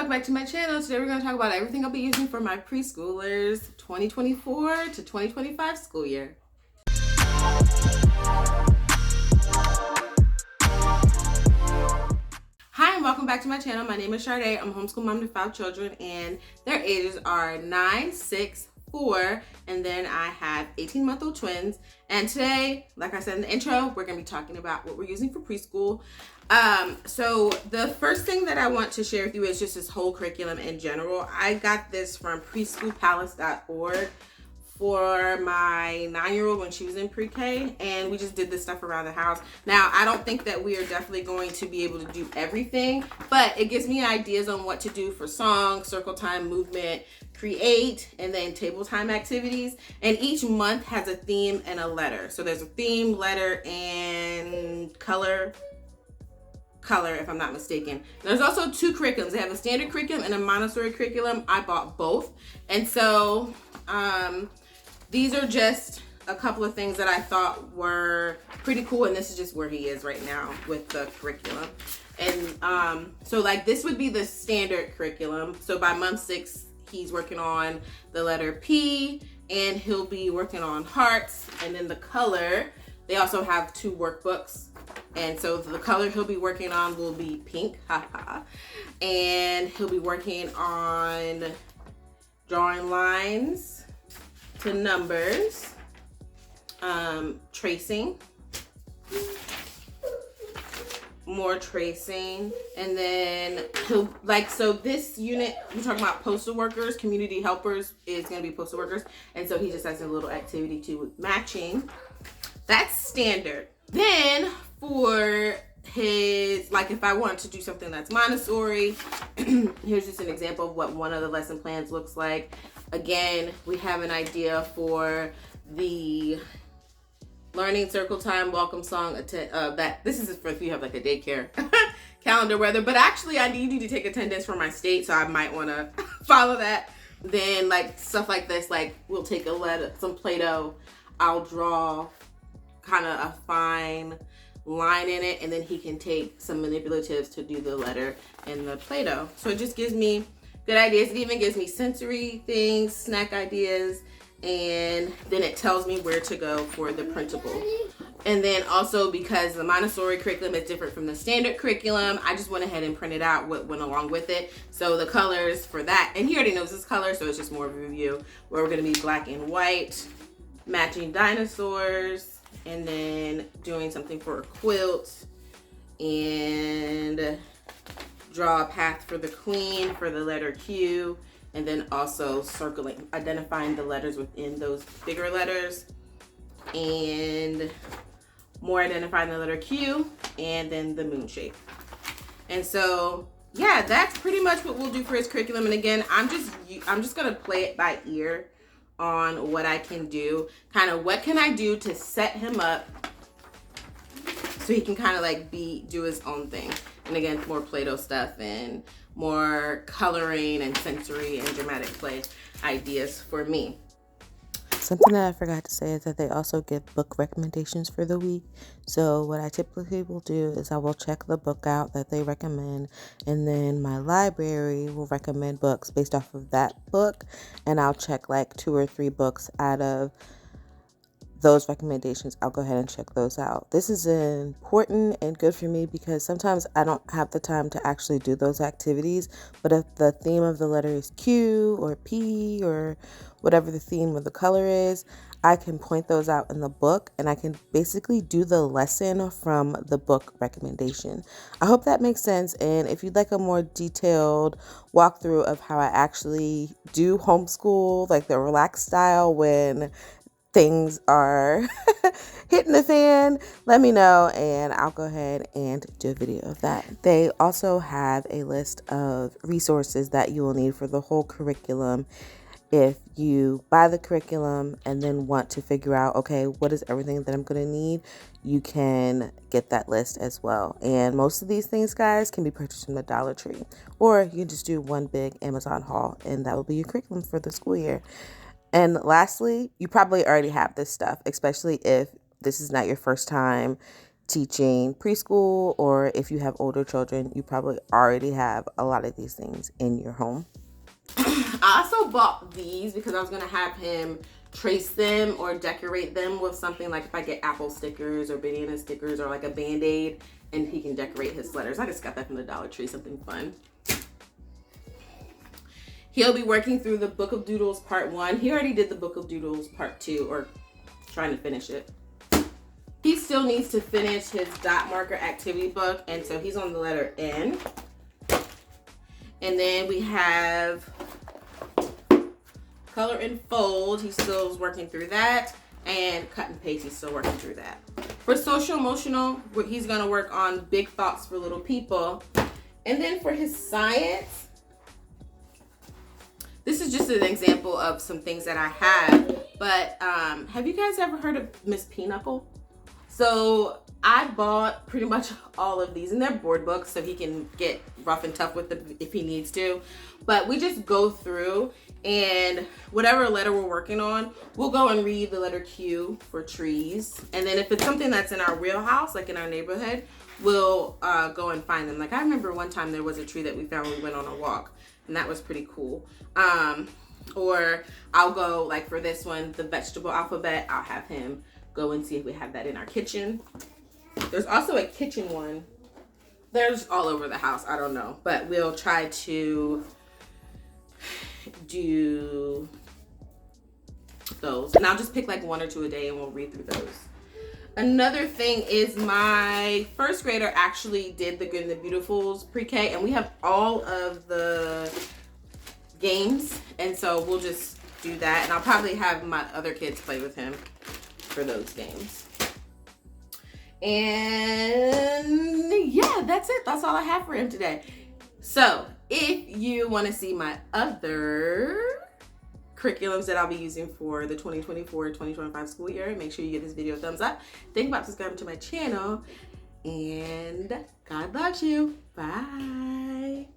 welcome back to my channel. Today we're going to talk about everything I'll be using for my preschoolers 2024 to 2025 school year. Hi and welcome back to my channel. My name is Sade. I'm a homeschool mom to 5 children and their ages are 9, 6, 4, and then I have 18-month-old twins. And today, like I said in the intro, we're going to be talking about what we're using for preschool. So the first thing that I want to share with you is just this whole curriculum in general. I got this from preschoolpalace.org for my 9-year-old when she was in pre-K, and we just did this stuff around the house. Now, I don't think that we are definitely going to be able to do everything, but it gives me ideas on what to do for song, circle time, movement, create, and then table time activities. And each month has a theme and a letter. So there's a theme, letter, and color, if I'm not mistaken. There's also 2 curriculums. They have a standard curriculum and a Montessori curriculum. I bought both. And so these are just a couple of things that I thought were pretty cool. And this is just where he is right now with the curriculum. And so like this would be the standard curriculum. So by month 6, he's working on the letter P, and he'll be working on hearts. And then the color, they also have 2 workbooks. And so the color he'll be working on will be pink, and he'll be working on drawing lines to numbers, tracing, more tracing, and then he'll so this unit, we're talking about postal workers, community helpers is going to be postal workers, and so he just has a little activity too with matching. That's standard. Then for his, if I want to do something that's Montessori, here's just an example of what one of the lesson plans looks like. Again, we have an idea for the learning circle time, welcome song, that this is for if you have like a daycare calendar weather, but actually I need you to take attendance for my state, so I might want to follow that. Then stuff like this, we'll take some Play-Doh, I'll draw kind of a fine line in it, and then he can take some manipulatives to do the letter and the Play-Doh. So it just gives me good ideas. It even gives me sensory things, snack ideas, and then it tells me where to go for the printable. And then also, because the Montessori curriculum is different from the standard curriculum, I just went ahead and printed out what went along with it. So the colors for that, and he already knows this color, so it's just more of a review, where we're going to be black and white, matching dinosaurs, and then doing something for a quilt, and draw a path for the queen for the letter Q, and then also circling, identifying the letters within those bigger letters, and more identifying the letter Q, and then the moon shape. And so yeah, that's pretty much what we'll do for his curriculum. And again, I'm just gonna play it by ear on what I can do, kind of what can I do to set him up so he can kind of do his own thing. And again, more Play-Doh stuff and more coloring and sensory and dramatic play ideas for me. Something that I forgot to say is that they also give book recommendations for the week. So what I typically will do is I will check the book out that they recommend, and then my library will recommend books based off of that book, and I'll check 2 or 3 books out of those recommendations. I'll go ahead and check those out. This is important and good for me because sometimes I don't have the time to actually do those activities, but if the theme of the letter is Q or P or whatever the theme of the color is, I can point those out in the book, and I can basically do the lesson from the book recommendation. I hope that makes sense. And if you'd like a more detailed walkthrough of how I actually do homeschool, the relaxed style when things are hitting the fan, let me know and I'll go ahead and do a video of that. They also have a list of resources that you will need for the whole curriculum. If you buy the curriculum and then want to figure out, okay, what is everything that I'm going to need, you can get that list as well. And most of these things, guys, can be purchased from the Dollar Tree, or you can just do one big Amazon haul, and that will be your curriculum for the school year. And lastly, you probably already have this stuff, especially if this is not your first time teaching preschool, or if you have older children, you probably already have a lot of these things in your home. I also bought these because I was going to have him trace them or decorate them with something, like if I get apple stickers or banana stickers or like a Band-Aid, and he can decorate his letters. I just got that from the Dollar Tree, something fun. He'll be working through the Book of Doodles Part 1. He already did the Book of Doodles Part 2, or trying to finish it. He still needs to finish his dot marker activity book, and so he's on the letter N. And then we have color and fold. He still is working through that. And cut and paste, he's still working through that. For social emotional, he's gonna work on big thoughts for little people. And then for his science, this is just an example of some things that I have. But have you guys ever heard of Miss Pinochle? So I bought pretty much all of these, and they're board books, so he can get rough and tough with them if he needs to. But we just go through, and whatever letter we're working on, we'll go and read the letter Q for trees. And then if it's something that's in our real house, like in our neighborhood, we'll go and find them. Like I remember one time there was a tree that we found when we went on a walk, and that was pretty cool. Or I'll go, like for this one, the vegetable alphabet, I'll have him go and see if we have that in our kitchen. There's also a kitchen one. There's all over the house, I don't know. But we'll try to do those. And I'll just pick like 1 or 2 a day and we'll read through those. Another thing is my first grader actually did the Good and the Beautifuls pre-K, and we have all of the games. And so we'll just do that. And I'll probably have my other kids play with him for those games. And yeah, that's it. That's all I have for him today. So if you want to see my other curriculums that I'll be using for the 2024-2025 school year, make sure you give this video a thumbs up. Think about subscribing to my channel, and God loves you. Bye.